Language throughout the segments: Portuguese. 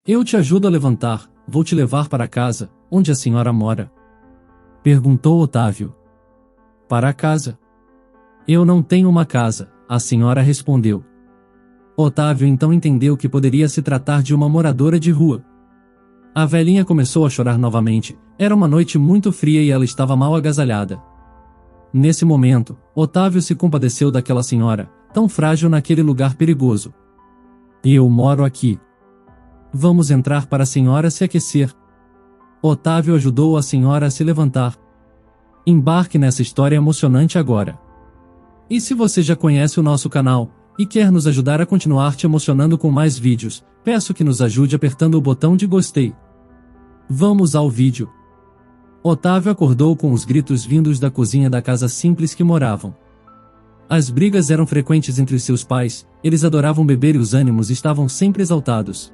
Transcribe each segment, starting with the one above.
Eu te ajudo a levantar, vou te levar para casa, onde a senhora mora. Perguntou Otávio. Para casa? Eu não tenho uma casa, a senhora respondeu. Otávio então entendeu que poderia se tratar de uma moradora de rua. A velhinha começou a chorar novamente, era uma noite muito fria e ela estava mal agasalhada. Nesse momento, Otávio se compadeceu daquela senhora, tão frágil naquele lugar perigoso. Eu moro aqui. Vamos entrar para a senhora se aquecer. Otávio ajudou a senhora a se levantar. Embarque nessa história emocionante agora. E se você já conhece o nosso canal, e quer nos ajudar a continuar te emocionando com mais vídeos, peço que nos ajude apertando o botão de gostei. Vamos ao vídeo. Otávio acordou com os gritos vindos da cozinha da casa simples que moravam. As brigas eram frequentes entre seus pais, eles adoravam beber e os ânimos estavam sempre exaltados.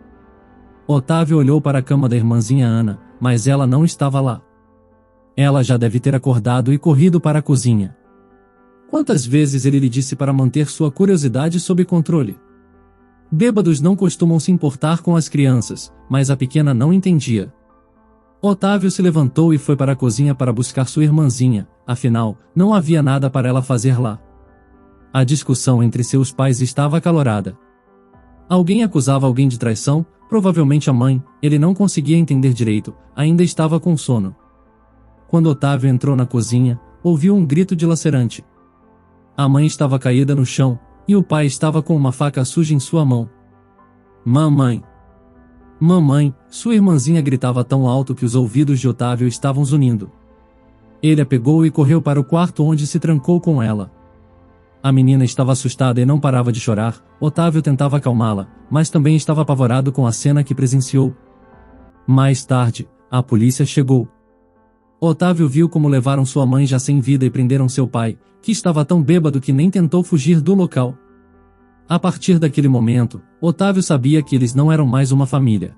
Otávio olhou para a cama da irmãzinha Ana, mas ela não estava lá. Ela já deve ter acordado e corrido para a cozinha. Quantas vezes ele lhe disse para manter sua curiosidade sob controle? Bêbados não costumam se importar com as crianças, mas a pequena não entendia. Otávio se levantou e foi para a cozinha para buscar sua irmãzinha, afinal, não havia nada para ela fazer lá. A discussão entre seus pais estava acalorada. Alguém acusava alguém de traição, provavelmente a mãe, ele não conseguia entender direito, ainda estava com sono. Quando Otávio entrou na cozinha, ouviu um grito dilacerante. A mãe estava caída no chão, e o pai estava com uma faca suja em sua mão. Mamãe! Mamãe! Sua irmãzinha gritava tão alto que os ouvidos de Otávio estavam zunindo. Ele a pegou e correu para o quarto onde se trancou com ela. A menina estava assustada e não parava de chorar. Otávio tentava acalmá-la, mas também estava apavorado com a cena que presenciou. Mais tarde, a polícia chegou. Otávio viu como levaram sua mãe já sem vida e prenderam seu pai, que estava tão bêbado que nem tentou fugir do local. A partir daquele momento, Otávio sabia que eles não eram mais uma família.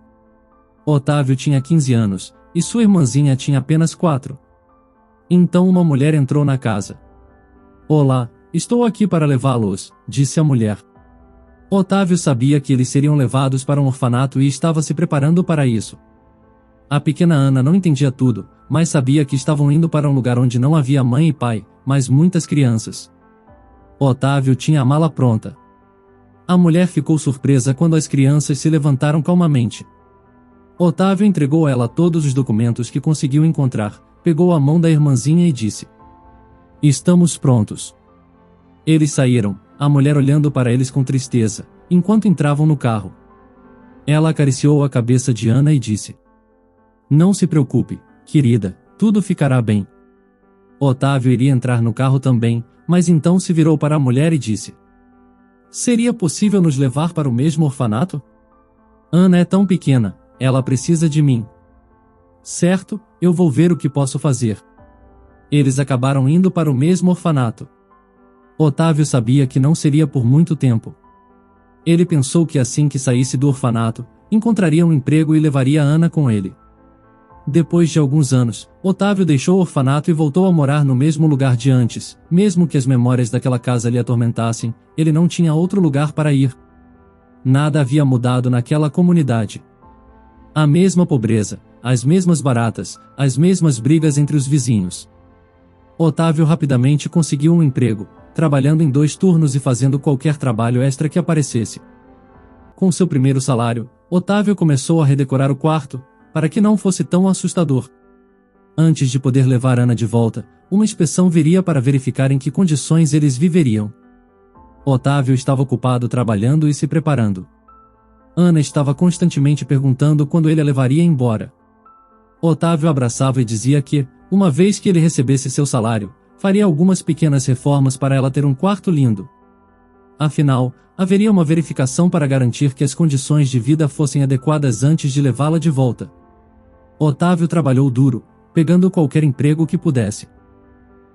Otávio tinha 15 anos, e sua irmãzinha tinha apenas 4. Então uma mulher entrou na casa. Olá, estou aqui para levá-los, disse a mulher. Otávio sabia que eles seriam levados para um orfanato e estava se preparando para isso. A pequena Ana não entendia tudo, mas sabia que estavam indo para um lugar onde não havia mãe e pai, mas muitas crianças. Otávio tinha a mala pronta. A mulher ficou surpresa quando as crianças se levantaram calmamente. Otávio entregou a ela todos os documentos que conseguiu encontrar, pegou a mão da irmãzinha e disse: Estamos prontos. Eles saíram, a mulher olhando para eles com tristeza, enquanto entravam no carro. Ela acariciou a cabeça de Ana e disse: Não se preocupe, querida, tudo ficará bem. Otávio iria entrar no carro também, mas então se virou para a mulher e disse: Seria possível nos levar para o mesmo orfanato? Ana é tão pequena, ela precisa de mim. Certo, eu vou ver o que posso fazer. Eles acabaram indo para o mesmo orfanato. Otávio sabia que não seria por muito tempo. Ele pensou que assim que saísse do orfanato, encontraria um emprego e levaria Ana com ele. Depois de alguns anos, Otávio deixou o orfanato e voltou a morar no mesmo lugar de antes. Mesmo que as memórias daquela casa lhe atormentassem, ele não tinha outro lugar para ir. Nada havia mudado naquela comunidade. A mesma pobreza, as mesmas baratas, as mesmas brigas entre os vizinhos. Otávio rapidamente conseguiu um emprego, trabalhando em 2 turnos e fazendo qualquer trabalho extra que aparecesse. Com seu primeiro salário, Otávio começou a redecorar o quarto, para que não fosse tão assustador. Antes de poder levar Ana de volta, uma inspeção viria para verificar em que condições eles viveriam. Otávio estava ocupado trabalhando e se preparando. Ana estava constantemente perguntando quando ele a levaria embora. Otávio abraçava e dizia que, uma vez que ele recebesse seu salário, faria algumas pequenas reformas para ela ter um quarto lindo. Afinal, haveria uma verificação para garantir que as condições de vida fossem adequadas antes de levá-la de volta. Otávio trabalhou duro, pegando qualquer emprego que pudesse.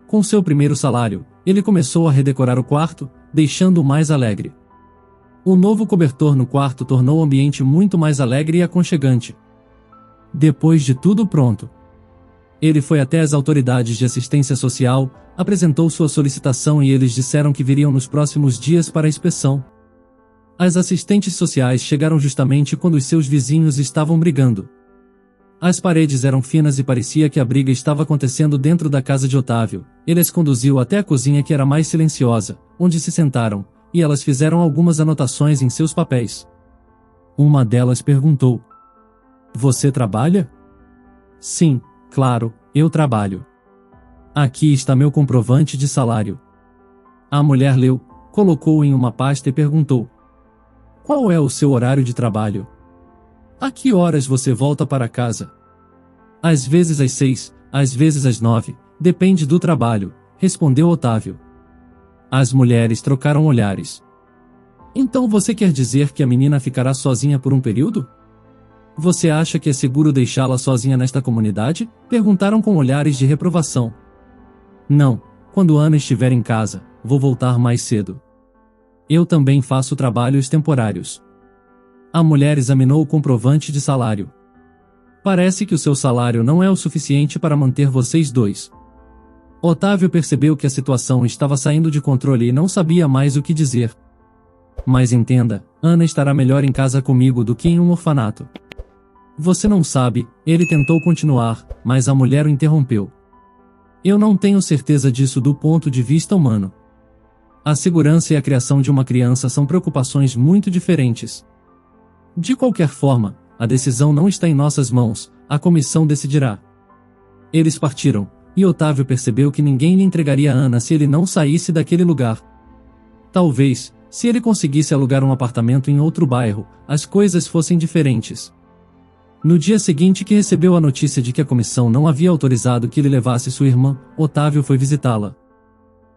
Com seu primeiro salário, ele começou a redecorar o quarto, deixando-o mais alegre. O novo cobertor no quarto tornou o ambiente muito mais alegre e aconchegante. Depois de tudo pronto, ele foi até as autoridades de assistência social, apresentou sua solicitação e eles disseram que viriam nos próximos dias para a inspeção. As assistentes sociais chegaram justamente quando os seus vizinhos estavam brigando. As paredes eram finas e parecia que a briga estava acontecendo dentro da casa de Otávio. Ele as conduziu até a cozinha, que era mais silenciosa, onde se sentaram, e elas fizeram algumas anotações em seus papéis. Uma delas perguntou: "Você trabalha?" "Sim, claro, eu trabalho. Aqui está meu comprovante de salário." A mulher leu, colocou-o em uma pasta e perguntou: "Qual é o seu horário de trabalho? A que horas você volta para casa?" "Às vezes às 6, às vezes às 9, depende do trabalho", respondeu Otávio. As mulheres trocaram olhares. "Então você quer dizer que a menina ficará sozinha por um período? Você acha que é seguro deixá-la sozinha nesta comunidade?" perguntaram com olhares de reprovação. "Não, quando Ana estiver em casa, vou voltar mais cedo. Eu também faço trabalhos temporários." A mulher examinou o comprovante de salário. "Parece que o seu salário não é o suficiente para manter vocês dois." Otávio percebeu que a situação estava saindo de controle e não sabia mais o que dizer. "Mas entenda, Ana estará melhor em casa comigo do que em um orfanato." "Você não sabe", ele tentou continuar, mas a mulher o interrompeu. "Eu não tenho certeza disso do ponto de vista humano. A segurança e a criação de uma criança são preocupações muito diferentes. De qualquer forma, a decisão não está em nossas mãos, a comissão decidirá." Eles partiram, e Otávio percebeu que ninguém lhe entregaria a Ana se ele não saísse daquele lugar. Talvez, se ele conseguisse alugar um apartamento em outro bairro, as coisas fossem diferentes. No dia seguinte que recebeu a notícia de que a comissão não havia autorizado que ele levasse sua irmã, Otávio foi visitá-la.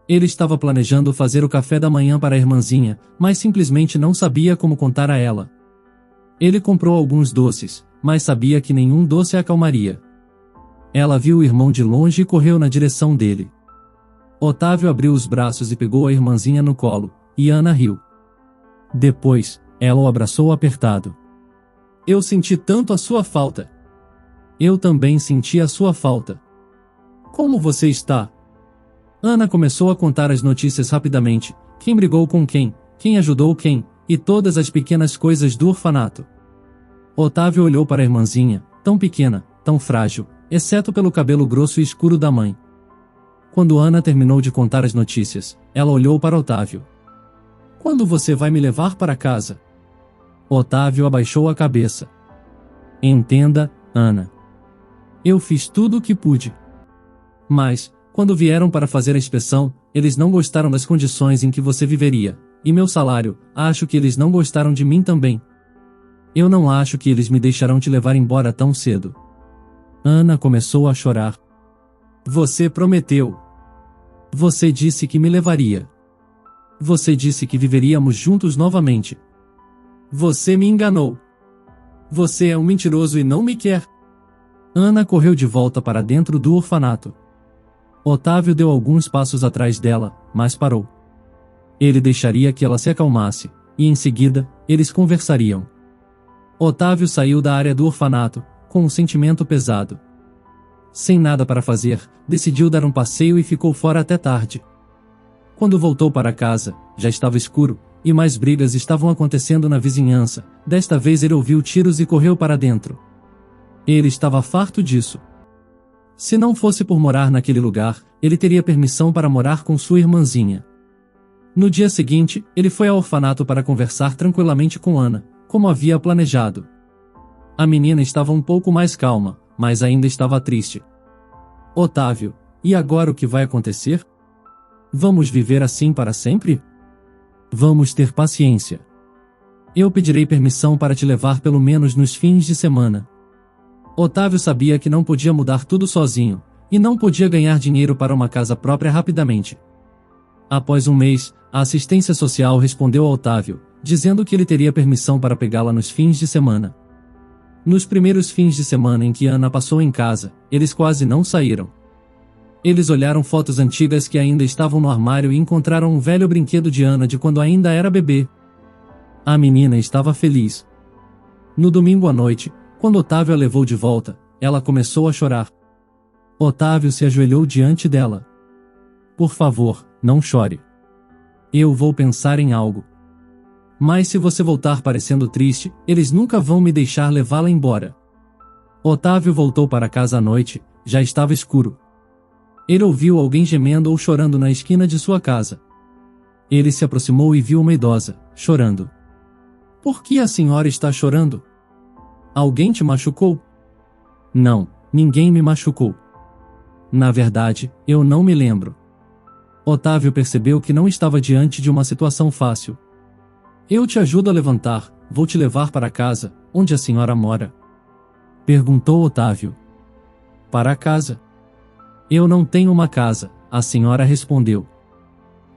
Ele estava planejando fazer o café da manhã para a irmãzinha, mas simplesmente não sabia como contar a ela. Ele comprou alguns doces, mas sabia que nenhum doce a acalmaria. Ela viu o irmão de longe e correu na direção dele. Otávio abriu os braços e pegou a irmãzinha no colo, e Ana riu. Depois, ela o abraçou apertado. "Eu senti tanto a sua falta." "Eu também senti a sua falta." "Como você está?" Ana começou a contar as notícias rapidamente: quem brigou com quem ajudou quem, e todas as pequenas coisas do orfanato. Otávio olhou para a irmãzinha, tão pequena, tão frágil, exceto pelo cabelo grosso e escuro da mãe. Quando Ana terminou de contar as notícias, ela olhou para Otávio. "Quando você vai me levar para casa?" Otávio abaixou a cabeça. "Entenda, Ana. Eu fiz tudo o que pude. Mas, quando vieram para fazer a inspeção, eles não gostaram das condições em que você viveria. E meu salário, acho que eles não gostaram de mim também. Eu não acho que eles me deixarão te levar embora tão cedo." Ana começou a chorar. "Você prometeu. Você disse que me levaria. Você disse que viveríamos juntos novamente. Você me enganou. Você é um mentiroso e não me quer." Ana correu de volta para dentro do orfanato. Otávio deu alguns passos atrás dela, mas parou. Ele deixaria que ela se acalmasse, e em seguida, eles conversariam. Otávio saiu da área do orfanato, com um sentimento pesado. Sem nada para fazer, decidiu dar um passeio e ficou fora até tarde. Quando voltou para casa, já estava escuro, e mais brigas estavam acontecendo na vizinhança. Desta vez ele ouviu tiros e correu para dentro. Ele estava farto disso. Se não fosse por morar naquele lugar, ele teria permissão para morar com sua irmãzinha. No dia seguinte, ele foi ao orfanato para conversar tranquilamente com Ana, como havia planejado. A menina estava um pouco mais calma, mas ainda estava triste. "Otávio, e agora o que vai acontecer? Vamos viver assim para sempre? Vamos ter paciência. Eu pedirei permissão para te levar pelo menos nos fins de semana." Otávio sabia que não podia mudar tudo sozinho, e não podia ganhar dinheiro para uma casa própria rapidamente. Após um mês, a assistência social respondeu a Otávio, dizendo que ele teria permissão para pegá-la nos fins de semana. Nos primeiros fins de semana em que Ana passou em casa, eles quase não saíram. Eles olharam fotos antigas que ainda estavam no armário e encontraram um velho brinquedo de Ana de quando ainda era bebê. A menina estava feliz. No domingo à noite, quando Otávio a levou de volta, ela começou a chorar. Otávio se ajoelhou diante dela. "Por favor, não chore. Eu vou pensar em algo." Mas se você voltar parecendo triste, eles nunca vão me deixar levá-la embora. Otávio voltou para casa à noite, já estava escuro. Ele ouviu alguém gemendo ou chorando na esquina de sua casa. Ele se aproximou e viu uma idosa, chorando. Por que a senhora está chorando? Alguém te machucou? Não, ninguém me machucou. Na verdade, eu não me lembro. Otávio percebeu que não estava diante de uma situação fácil. Eu te ajudo a levantar, vou te levar para casa, onde a senhora mora. Perguntou Otávio. Para casa? Eu não tenho uma casa, a senhora respondeu.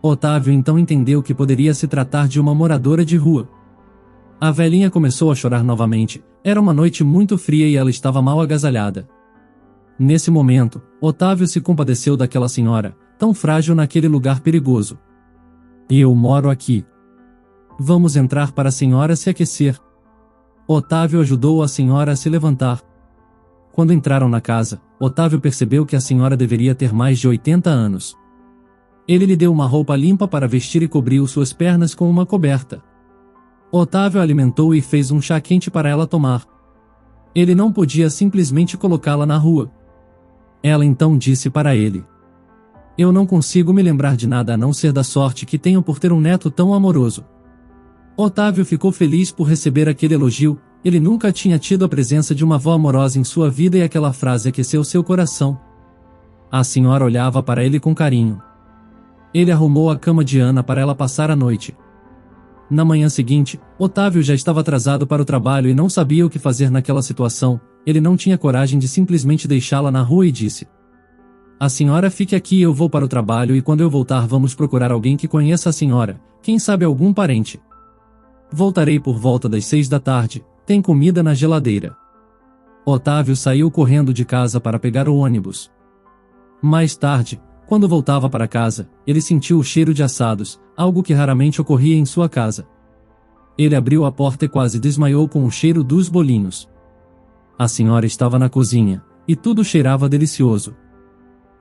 Otávio então entendeu que poderia se tratar de uma moradora de rua. A velhinha começou a chorar novamente, era uma noite muito fria e ela estava mal agasalhada. Nesse momento, Otávio se compadeceu daquela senhora, tão frágil naquele lugar perigoso. Eu moro aqui. Vamos entrar para a senhora se aquecer. Otávio ajudou a senhora a se levantar. Quando entraram na casa, Otávio percebeu que a senhora deveria ter mais de 80 anos. Ele lhe deu uma roupa limpa para vestir e cobriu suas pernas com uma coberta. Otávio a alimentou e fez um chá quente para ela tomar. Ele não podia simplesmente colocá-la na rua. Ela então disse para ele: Eu não consigo me lembrar de nada a não ser da sorte que tenho por ter um neto tão amoroso. Otávio ficou feliz por receber aquele elogio, ele nunca tinha tido a presença de uma avó amorosa em sua vida e aquela frase aqueceu seu coração. A senhora olhava para ele com carinho. Ele arrumou a cama de Ana para ela passar a noite. Na manhã seguinte, Otávio já estava atrasado para o trabalho e não sabia o que fazer naquela situação, ele não tinha coragem de simplesmente deixá-la na rua e disse: A senhora fique aqui e eu vou para o trabalho e quando eu voltar vamos procurar alguém que conheça a senhora, quem sabe algum parente. Voltarei por volta das 6 da tarde, tem comida na geladeira. Otávio saiu correndo de casa para pegar o ônibus. Mais tarde, quando voltava para casa, ele sentiu o cheiro de assados, algo que raramente ocorria em sua casa. Ele abriu a porta e quase desmaiou com o cheiro dos bolinhos. A senhora estava na cozinha, e tudo cheirava delicioso.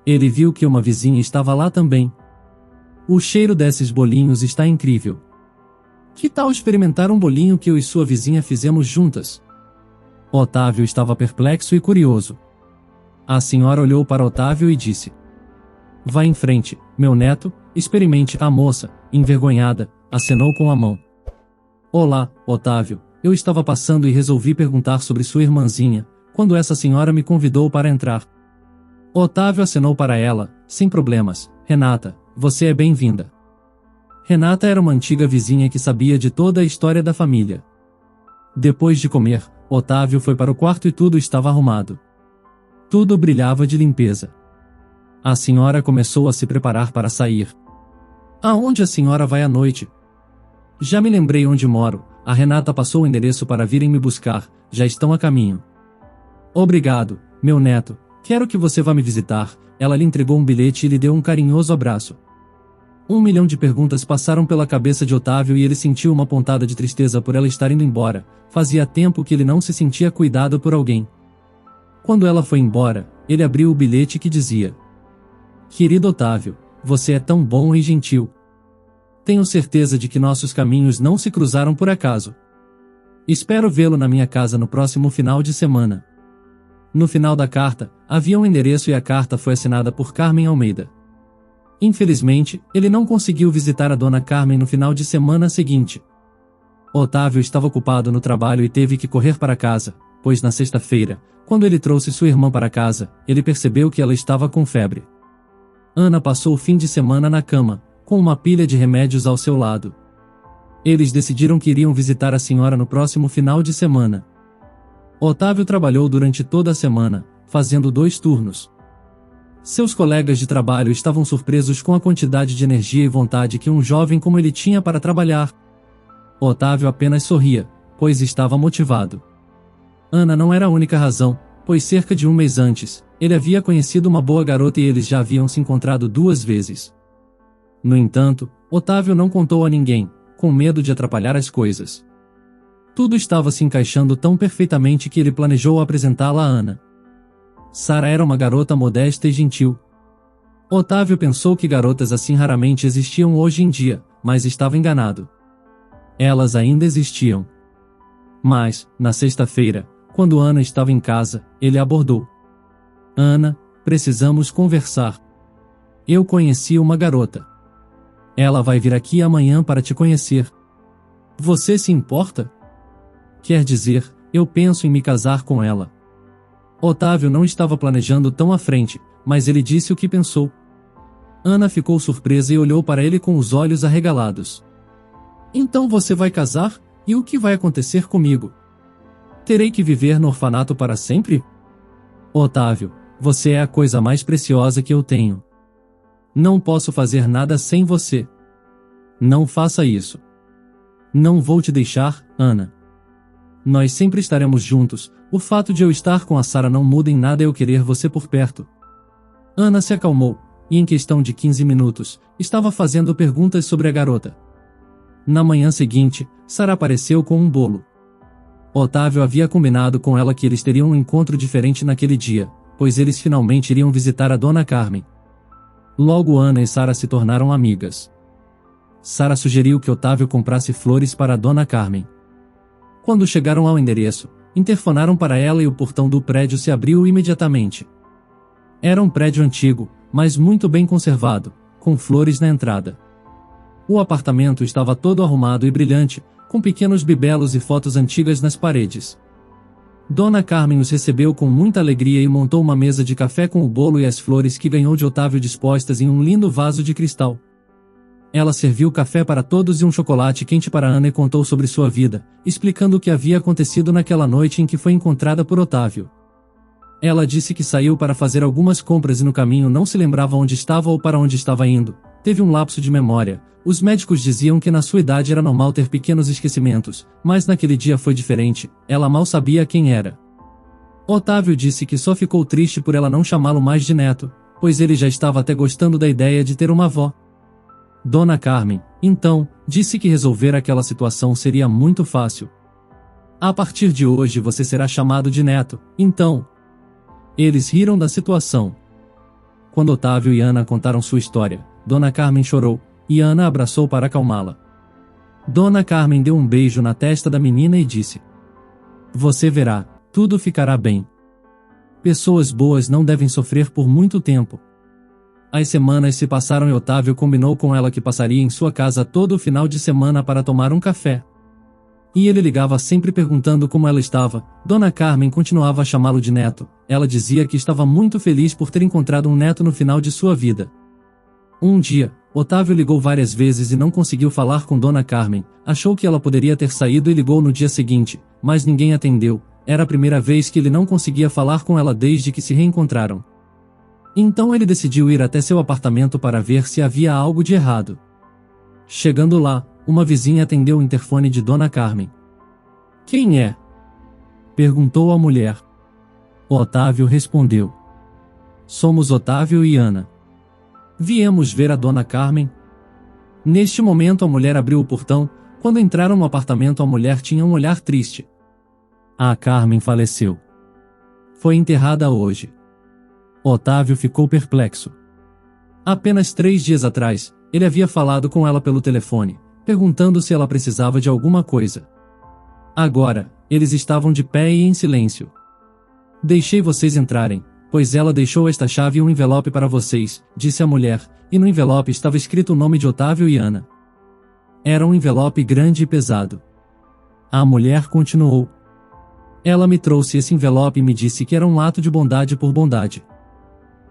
Ele viu que uma vizinha estava lá também. O cheiro desses bolinhos está incrível. Que tal experimentar um bolinho que eu e sua vizinha fizemos juntas? Otávio estava perplexo e curioso. A senhora olhou para Otávio e disse: Vá em frente, meu neto, experimente. A moça, envergonhada, acenou com a mão. Olá, Otávio, eu estava passando e resolvi perguntar sobre sua irmãzinha, quando essa senhora me convidou para entrar. Otávio acenou para ela, sem problemas. Renata, você é bem-vinda. Renata era uma antiga vizinha que sabia de toda a história da família. Depois de comer, Otávio foi para o quarto e tudo estava arrumado. Tudo brilhava de limpeza. A senhora começou a se preparar para sair. Aonde a senhora vai à noite? Já me lembrei onde moro, a Renata passou o endereço para virem me buscar, já estão a caminho. Obrigado, meu neto, quero que você vá me visitar. Ela lhe entregou um bilhete e lhe deu um carinhoso abraço. 1 milhão de perguntas passaram pela cabeça de Otávio e ele sentiu uma pontada de tristeza por ela estar indo embora, fazia tempo que ele não se sentia cuidado por alguém. Quando ela foi embora, ele abriu o bilhete que dizia: Querido Otávio, você é tão bom e gentil. Tenho certeza de que nossos caminhos não se cruzaram por acaso. Espero vê-lo na minha casa no próximo final de semana. No final da carta, havia um endereço e a carta foi assinada por Carmen Almeida. Infelizmente, ele não conseguiu visitar a dona Carmen no final de semana seguinte. Otávio estava ocupado no trabalho e teve que correr para casa, pois na sexta-feira, quando ele trouxe sua irmã para casa, ele percebeu que ela estava com febre. Ana passou o fim de semana na cama, com uma pilha de remédios ao seu lado. Eles decidiram que iriam visitar a senhora no próximo final de semana. Otávio trabalhou durante toda a semana, fazendo 2 turnos. Seus colegas de trabalho estavam surpresos com a quantidade de energia e vontade que um jovem como ele tinha para trabalhar. Otávio apenas sorria, pois estava motivado. Ana não era a única razão, pois cerca de um mês antes, ele havia conhecido uma boa garota e eles já haviam se encontrado 2 vezes. No entanto, Otávio não contou a ninguém, com medo de atrapalhar as coisas. Tudo estava se encaixando tão perfeitamente que ele planejou apresentá-la a Ana. Sara era uma garota modesta e gentil. Otávio pensou que garotas assim raramente existiam hoje em dia, mas estava enganado. Elas ainda existiam. Mas, na sexta-feira, quando Ana estava em casa, ele a abordou. Ana, precisamos conversar. Eu conheci uma garota. Ela vai vir aqui amanhã para te conhecer. Você se importa? Quer dizer, eu penso em me casar com ela. Otávio não estava planejando tão à frente, mas ele disse o que pensou. Ana ficou surpresa e olhou para ele com os olhos arregalados. Então você vai casar? E o que vai acontecer comigo? Terei que viver no orfanato para sempre? Otávio, você é a coisa mais preciosa que eu tenho. Não posso fazer nada sem você. Não faça isso. Não vou te deixar, Ana. Nós sempre estaremos juntos, o fato de eu estar com a Sara não muda em nada eu querer você por perto. Ana se acalmou, e em questão de 15 minutos, estava fazendo perguntas sobre a garota. Na manhã seguinte, Sara apareceu com um bolo. Otávio havia combinado com ela que eles teriam um encontro diferente naquele dia, pois eles finalmente iriam visitar a Dona Carmen. Logo Ana e Sara se tornaram amigas. Sara sugeriu que Otávio comprasse flores para a Dona Carmen. Quando chegaram ao endereço, interfonaram para ela e o portão do prédio se abriu imediatamente. Era um prédio antigo, mas muito bem conservado, com flores na entrada. O apartamento estava todo arrumado e brilhante, com pequenos bibelos e fotos antigas nas paredes. Dona Carmen os recebeu com muita alegria e montou uma mesa de café com o bolo e as flores que ganhou de Otávio dispostas em um lindo vaso de cristal. Ela serviu café para todos e um chocolate quente para Ana e contou sobre sua vida, explicando o que havia acontecido naquela noite em que foi encontrada por Otávio. Ela disse que saiu para fazer algumas compras e no caminho não se lembrava onde estava ou para onde estava indo. Teve um lapso de memória. Os médicos diziam que na sua idade era normal ter pequenos esquecimentos, mas naquele dia foi diferente, ela mal sabia quem era. Otávio disse que só ficou triste por ela não chamá-lo mais de neto, pois ele já estava até gostando da ideia de ter uma avó. Dona Carmen, então, disse que resolver aquela situação seria muito fácil. A partir de hoje você será chamado de neto, então. Eles riram da situação. Quando Otávio e Ana contaram sua história, Dona Carmen chorou, e Ana abraçou para acalmá-la. Dona Carmen deu um beijo na testa da menina e disse: Você verá, tudo ficará bem. Pessoas boas não devem sofrer por muito tempo. As semanas se passaram e Otávio combinou com ela que passaria em sua casa todo o final de semana para tomar um café. E ele ligava sempre perguntando como ela estava. Dona Carmen continuava a chamá-lo de neto. Ela dizia que estava muito feliz por ter encontrado um neto no final de sua vida. Um dia, Otávio ligou várias vezes e não conseguiu falar com Dona Carmen. Achou que ela poderia ter saído e ligou no dia seguinte, mas ninguém atendeu. Era a primeira vez que ele não conseguia falar com ela desde que se reencontraram. Então ele decidiu ir até seu apartamento para ver se havia algo de errado. Chegando lá, uma vizinha atendeu o interfone de Dona Carmen. Quem é? Perguntou a mulher. Otávio respondeu. Somos Otávio e Ana. Viemos ver a Dona Carmen. Neste momento a mulher abriu o portão. Quando entraram no apartamento a mulher tinha um olhar triste. A Carmen faleceu. Foi enterrada hoje. Otávio ficou perplexo. Apenas 3 dias atrás, ele havia falado com ela pelo telefone, perguntando se ela precisava de alguma coisa. Agora, eles estavam de pé e em silêncio. Deixei vocês entrarem, pois ela deixou esta chave e um envelope para vocês, disse a mulher, e no envelope estava escrito o nome de Otávio e Ana. Era um envelope grande e pesado. A mulher continuou. Ela me trouxe esse envelope e me disse que era um ato de bondade por bondade.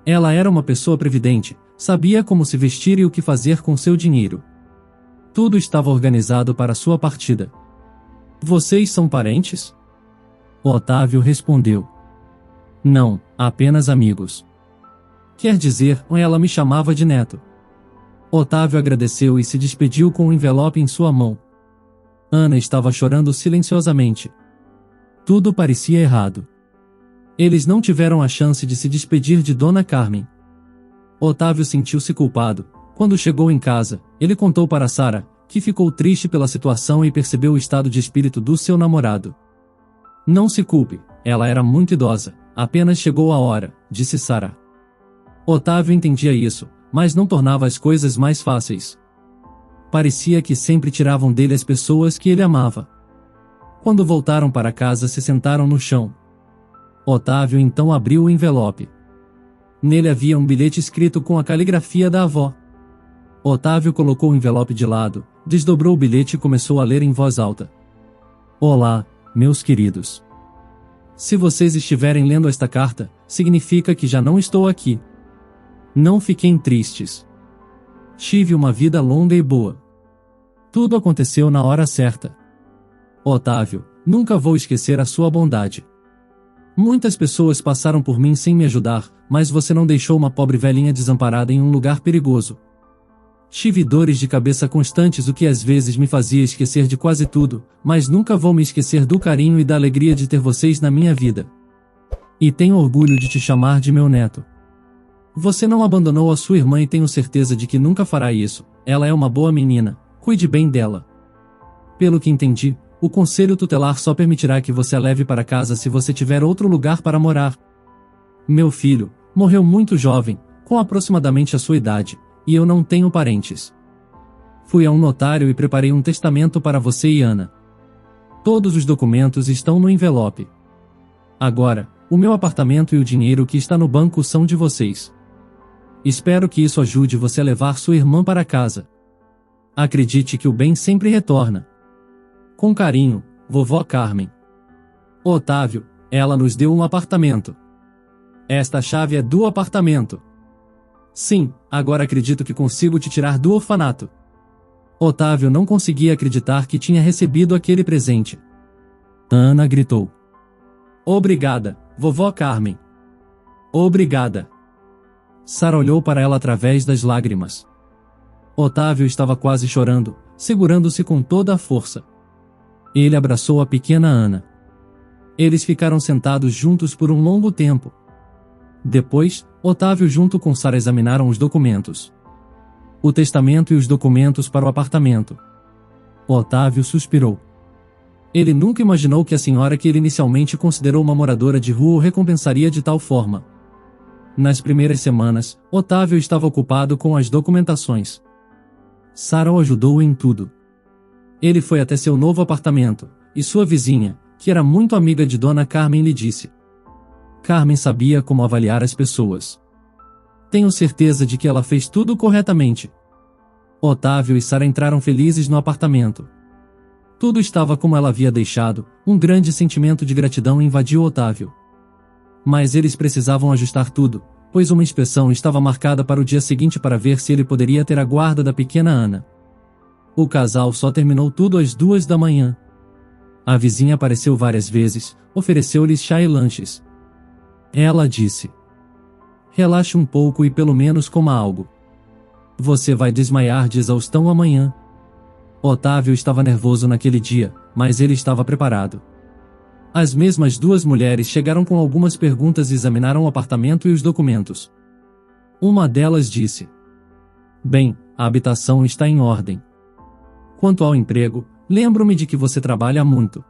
Ela era uma pessoa previdente, sabia como se vestir e o que fazer com seu dinheiro. Tudo estava organizado para sua partida. Vocês são parentes? Otávio respondeu. Não, apenas amigos. Quer dizer, ela me chamava de neto. Otávio agradeceu e se despediu com o envelope em sua mão. Ana estava chorando silenciosamente. Tudo parecia errado. Eles não tiveram a chance de se despedir de Dona Carmen. Otávio sentiu-se culpado. Quando chegou em casa, ele contou para Sara, que ficou triste pela situação e percebeu o estado de espírito do seu namorado. Não se culpe, ela era muito idosa, apenas chegou a hora, disse Sara. Otávio entendia isso, mas não tornava as coisas mais fáceis. parecia que sempre tiravam dele as pessoas que ele amava. Quando voltaram para casa, se sentaram no chão. Otávio então abriu o envelope. Nele havia um bilhete escrito com a caligrafia da avó. Otávio colocou o envelope de lado, desdobrou o bilhete e começou a ler em voz alta. Olá, meus queridos. Se vocês estiverem lendo esta carta, significa que já não estou aqui. Não fiquem tristes. Tive uma vida longa e boa. Tudo aconteceu na hora certa. Otávio, nunca vou esquecer a sua bondade. Muitas pessoas passaram por mim sem me ajudar, mas você não deixou uma pobre velhinha desamparada em um lugar perigoso. Tive dores de cabeça constantes, o que às vezes me fazia esquecer de quase tudo, mas nunca vou me esquecer do carinho e da alegria de ter vocês na minha vida. E tenho orgulho de te chamar de meu neto. Você não abandonou a sua irmã e tenho certeza de que nunca fará isso. Ela é uma boa menina, cuide bem dela. Pelo que entendi, o conselho tutelar só permitirá que você a leve para casa se você tiver outro lugar para morar. Meu filho morreu muito jovem, com aproximadamente a sua idade, e eu não tenho parentes. Fui a um notário e preparei um testamento para você e Ana. Todos os documentos estão no envelope. Agora, o meu apartamento e o dinheiro que está no banco são de vocês. Espero que isso ajude você a levar sua irmã para casa. Acredite que o bem sempre retorna. Com carinho, vovó Carmen. Otávio, ela nos deu um apartamento. Esta chave é do apartamento. Sim, agora acredito que consigo te tirar do orfanato. Otávio não conseguia acreditar que tinha recebido aquele presente. Ana gritou. Obrigada, vovó Carmen. Obrigada. Sara olhou para ela através das lágrimas. Otávio estava quase chorando, segurando-se com toda a força. Ele abraçou a pequena Ana. Eles ficaram sentados juntos por um longo tempo. Depois, Otávio junto com Sara examinaram os documentos. O testamento e os documentos para o apartamento. Otávio suspirou. Ele nunca imaginou que a senhora que ele inicialmente considerou uma moradora de rua o recompensaria de tal forma. Nas primeiras semanas, Otávio estava ocupado com as documentações. Sara o ajudou em tudo. Ele foi até seu novo apartamento, e sua vizinha, que era muito amiga de Dona Carmen, lhe disse. Carmen sabia como avaliar as pessoas. Tenho certeza de que ela fez tudo corretamente. Otávio e Sara entraram felizes no apartamento. Tudo estava como ela havia deixado, um grande sentimento de gratidão invadiu Otávio. Mas eles precisavam ajustar tudo, pois uma inspeção estava marcada para o dia seguinte para ver se ele poderia ter a guarda da pequena Ana. O casal só terminou tudo às 2 da manhã. A vizinha apareceu várias vezes, ofereceu-lhes chá e lanches. Ela disse. Relaxe um pouco e pelo menos coma algo. Você vai desmaiar de exaustão amanhã. Otávio estava nervoso naquele dia, mas ele estava preparado. As mesmas duas mulheres chegaram com algumas perguntas e examinaram o apartamento e os documentos. Uma delas disse. Bem, a habitação está em ordem. Quanto ao emprego, lembro-me de que você trabalha muito.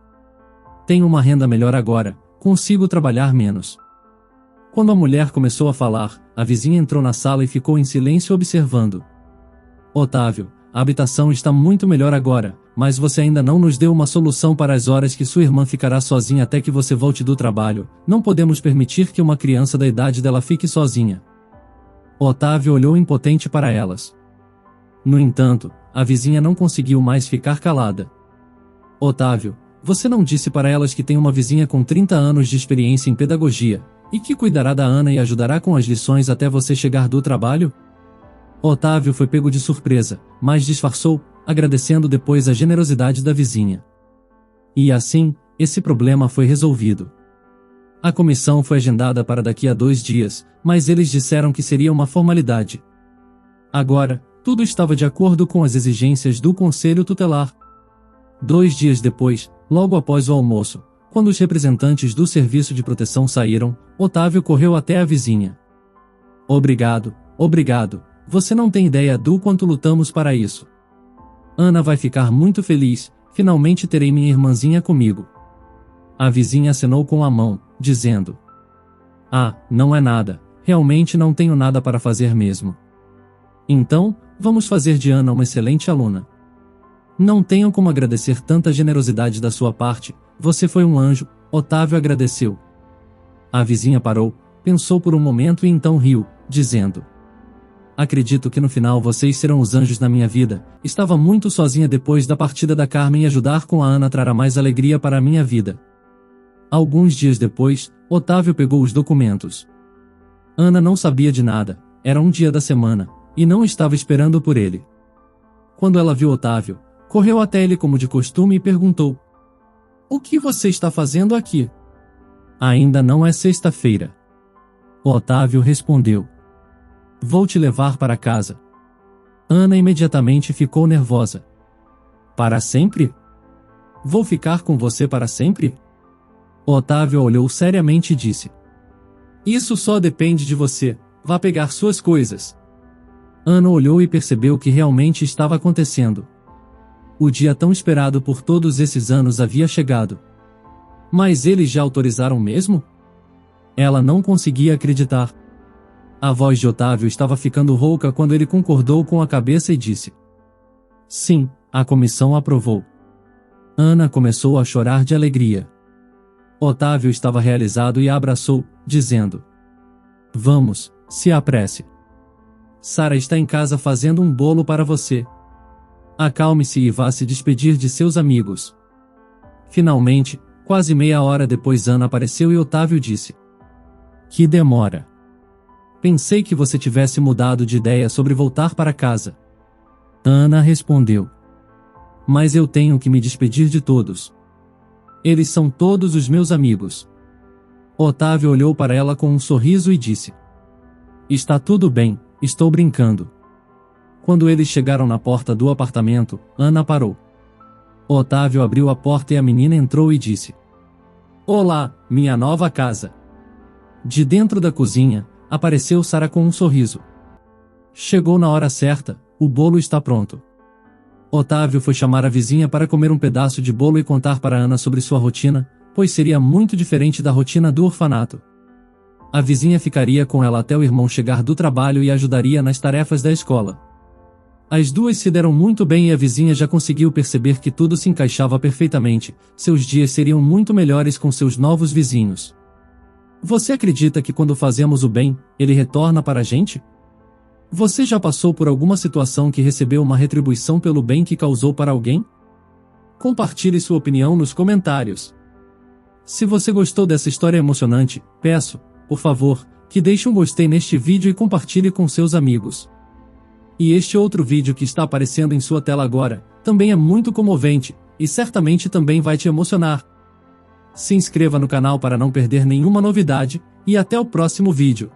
Tenho uma renda melhor agora, consigo trabalhar menos. Quando a mulher começou a falar, a vizinha entrou na sala e ficou em silêncio observando. Otávio, a habitação está muito melhor agora, mas você ainda não nos deu uma solução para as horas que sua irmã ficará sozinha até que você volte do trabalho. Não podemos permitir que uma criança da idade dela fique sozinha. Otávio olhou impotente para elas. No entanto, a vizinha não conseguiu mais ficar calada. Otávio, você não disse para elas que tem uma vizinha com 30 anos de experiência em pedagogia, e que cuidará da Ana e ajudará com as lições até você chegar do trabalho? Otávio foi pego de surpresa, mas disfarçou, agradecendo depois a generosidade da vizinha. E assim, esse problema foi resolvido. A comissão foi agendada para daqui a 2 dias, mas eles disseram que seria uma formalidade. Agora, tudo estava de acordo com as exigências do Conselho Tutelar. 2 dias depois, logo após o almoço, quando os representantes do Serviço de Proteção saíram, Otávio correu até a vizinha. Obrigado, obrigado, você não tem ideia do quanto lutamos para isso. Ana vai ficar muito feliz, finalmente terei minha irmãzinha comigo. A vizinha acenou com a mão, dizendo: Ah, não é nada, realmente não tenho nada para fazer mesmo. Então, Vamos fazer de Ana uma excelente aluna. Não tenho como agradecer tanta generosidade da sua parte, você foi um anjo, Otávio agradeceu. A vizinha parou, pensou por um momento e então riu, dizendo: acredito que no final vocês serão os anjos na minha vida. Estava muito sozinha depois da partida da Carmen e ajudar com a Ana trará mais alegria para a minha vida. Alguns dias depois, Otávio pegou os documentos. Ana não sabia de nada, era um dia da semana, e não estava esperando por ele. Quando ela viu Otávio, correu até ele como de costume e perguntou: o que você está fazendo aqui? Ainda não é sexta-feira. Otávio respondeu: vou te levar para casa. Ana imediatamente ficou nervosa. Para sempre? Vou ficar com você para sempre? Otávio olhou seriamente e disse: isso só depende de você, vá pegar suas coisas. Ana olhou e percebeu o que realmente estava acontecendo. O dia tão esperado por todos esses anos havia chegado. Mas eles já autorizaram mesmo? Ela não conseguia acreditar. A voz de Otávio estava ficando rouca quando ele concordou com a cabeça e disse: sim, a comissão aprovou. Ana começou a chorar de alegria. Otávio estava realizado e a abraçou, dizendo: vamos, se apresse. Sara está em casa fazendo um bolo para você. Acalme-se e vá se despedir de seus amigos. Finalmente, quase meia hora depois Ana apareceu e Otávio disse: que demora. Pensei que você tivesse mudado de ideia sobre voltar para casa. Ana respondeu: mas eu tenho que me despedir de todos. Eles são todos os meus amigos. Otávio olhou para ela com um sorriso e disse: está tudo bem, estou brincando. Quando eles chegaram na porta do apartamento, Ana parou. Otávio abriu a porta e a menina entrou e disse: olá, minha nova casa. De dentro da cozinha, apareceu Sara com um sorriso. Chegou na hora certa, o bolo está pronto. Otávio foi chamar a vizinha para comer um pedaço de bolo e contar para Ana sobre sua rotina, pois seria muito diferente da rotina do orfanato. A vizinha ficaria com ela até o irmão chegar do trabalho e ajudaria nas tarefas da escola. As duas se deram muito bem e a vizinha já conseguiu perceber que tudo se encaixava perfeitamente, seus dias seriam muito melhores com seus novos vizinhos. Você acredita que quando fazemos o bem, ele retorna para a gente? Você já passou por alguma situação que recebeu uma retribuição pelo bem que causou para alguém? Compartilhe sua opinião nos comentários. Se você gostou dessa história emocionante, peço, por favor, que deixe um gostei neste vídeo e compartilhe com seus amigos. E este outro vídeo que está aparecendo em sua tela agora, também é muito comovente, e certamente também vai te emocionar. Se inscreva no canal para não perder nenhuma novidade, e até o próximo vídeo.